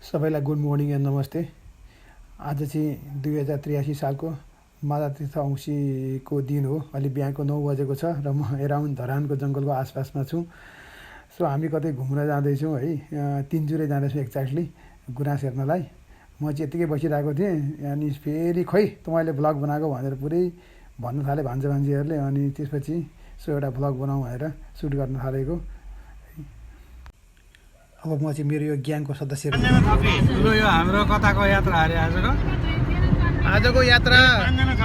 सबैलाई good morning and नमस्ते। आज चाहिँ 2083 सालको माता तीर्थ औँसीको दिन हो। अहिले बिहानको 9 बजेको छ र म एराउन्ड धरानको जङ्गलको आसपासमा छु। सो हामी कतै घुम्न जाँदैछौँ है, तिनजुरे जाँदैछौँ एक्ज्याक्टली गुराँस हेर्नलाई। म चाहिँ यत्तिकै बसिरहेको थिएँ अनि फेरि खोइ तपाईँले भ्लग बनाएको भनेर पुरै भन्न थाले भान्जा भान्जीहरूले। अनि त्यसपछि सो एउटा भ्लग बनाऊँ भनेर सुट गर्न थालेको। अब म चाहिँ मेरो यो ग्याङको सदस्य ठुलो यो हाम्रो कताको यात्रा अरे आजको यात्रा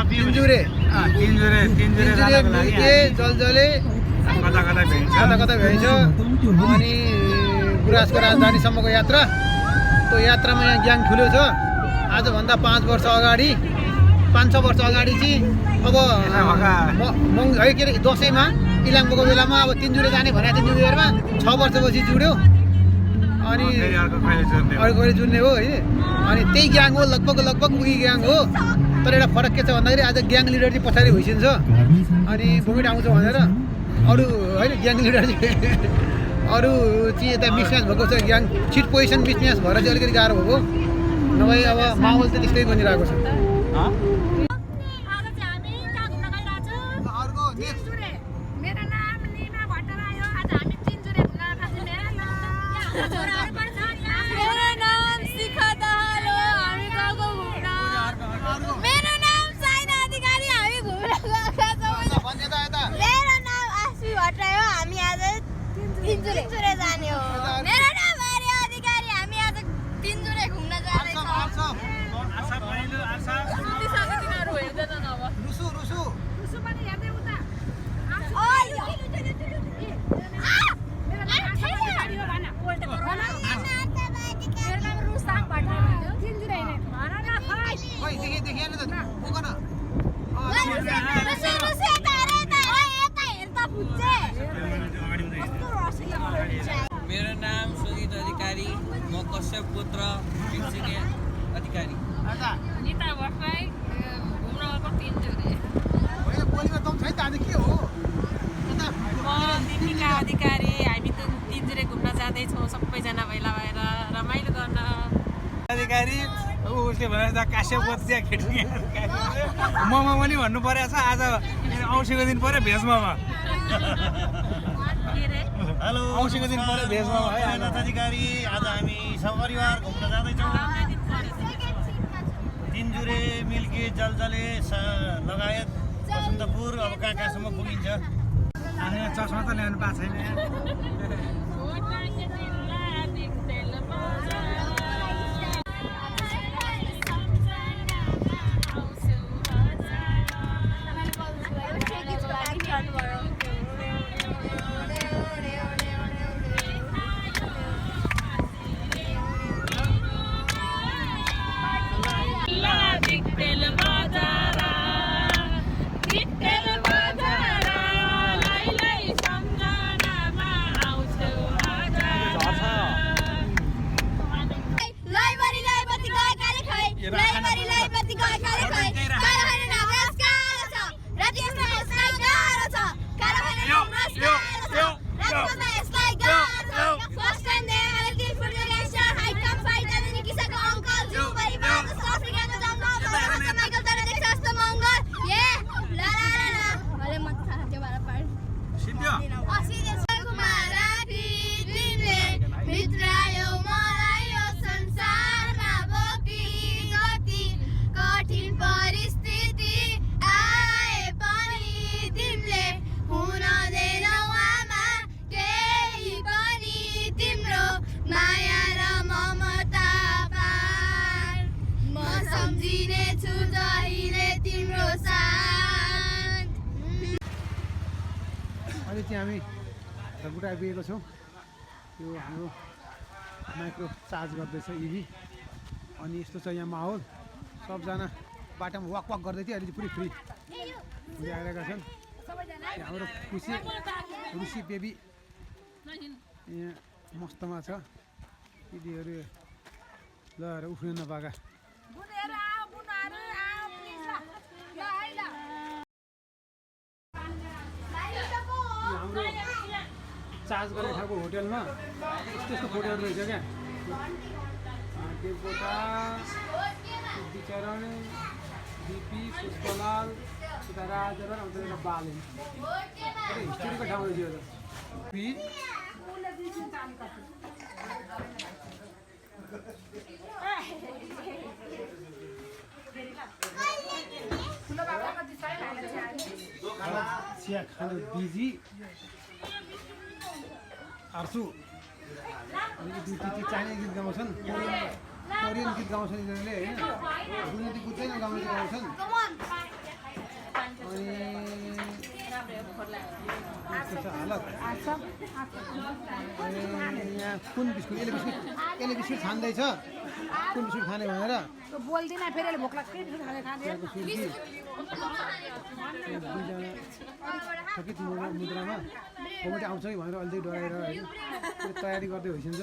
तिनजुरे जानको लागि जलजले कता कता भेट्छ कता भ्याइन्छ अनि गुराँसको राजधानीसम्मको यात्रा। त्यो यात्रामा यहाँ ग्याङ ठुलो छ। आजभन्दा 5 वर्ष अगाडि 5-6 वर्ष अगाडि चाहिँ अब है के अरे दसैँमा इलामको बेलामा अब तिनजुरे जाने भनेको थियो। न्यु इयरमा 6 वर्षपछि जुड्यो अनि अर्को कहिले जुन्ने हो है। अनि त्यही ग्याङ हो, लगभग उही ग्याङ हो। तर एउटा फरक के छ भन्दाखेरि आज ग्याङ लिडर चाहिँ पछाडि भइसिन्छ अनि भूमिट आउँछ भनेर अरू होइन ग्याङ लिडर चाहिँ अरू चाहिँ यता मिसम्याच भएको छ। ग्याङ छिट पोजिसन मिसम्याच भएर चाहिँ अलिकति गाह्रो भएको, नभए अब माहौल चाहिँ त्यस्तै बनिरहेको छ। तिनजुरे जाने हो। मेरो नाम आर्य अधिकारी। हामी आज तिनजुरे घुम्न जाँदैछौँ। रुसु पनि हेर्दै उता मेरो नाम सुजित अधिकारी, म कश्यप पुत्र पिन्सिने अधिकारी। निता भट्टराई, घुम्न गएको तिनजुरे। म दीपिका अधिकारी। हामी तिनजुरे घुम्न जाँदैछौँ सबैजना भेला भएर रमाइलो गर्न। अधिकारी उसले भने काश्यप पुत्र खेट्ने मोमो पनि भन्नु परेको छ। आज औँसीको दिन पऱ्यो भेज मोमो। हेलो, औँसीको दिन पऱ्यो भेज मोमो है। अधिकारी आज हामी सपरिवार घुम्न जाँदैछौँ। तिनजुरे, मिल्की, जलजले लगायत बसन्तपुर अब कहाँ कहाँसम्म पुगिन्छ। अनि चस्मा त ल्याउनु पाएको छैन। अहिले चाहिँ हामी ढलकुटा आइपुगेको छौँ। यो हाम्रो माइक्रो चार्ज गर्दैछ इभी। अनि यस्तो छ यहाँ माहौल। सबजना बाटोमा वाक गर्दै थियो, अहिले चाहिँ पुरै फ्री हुँदै आइरहेका छन्। हाम्रो रुसी बेबी यहाँ मस्तमा छ। दिदीहरू ल उफ्रिनु नपाएका। हाम्रो चार्ज गर्ने ठाउँको होटलमा यस्तो फोटोहरू रहेछ क्या। देवकोटा सिद्धिचरण बिपी पुष्पलाल उता राजा र उता बालेन हिस्ट्रीको ठाउँ रहेछ यो त चिया खानु बिजी आर्सु अलिकति चाहिँ चाइनिज गीत गाउँछन् कोरियन गीत गाउँछन् यिनीहरूले होइन गुरुमती बुझ्दैन गाउने गाउँछन् अनि यस्तो छ हालत अनि यहाँ कुन बिस्कुट यसले बिस्कुट खाँदैछ कुन बिस्कुट खाने भनेर बोल्दिनँ फेरि अहिले भोक लाग्छ बिस्कुट खाँदै खाँदै सकित मुद्रामा कमेटी आउँछ कि भनेर अलिकति डराएर होइन त्यो तयारी गर्दै होइसिन्छ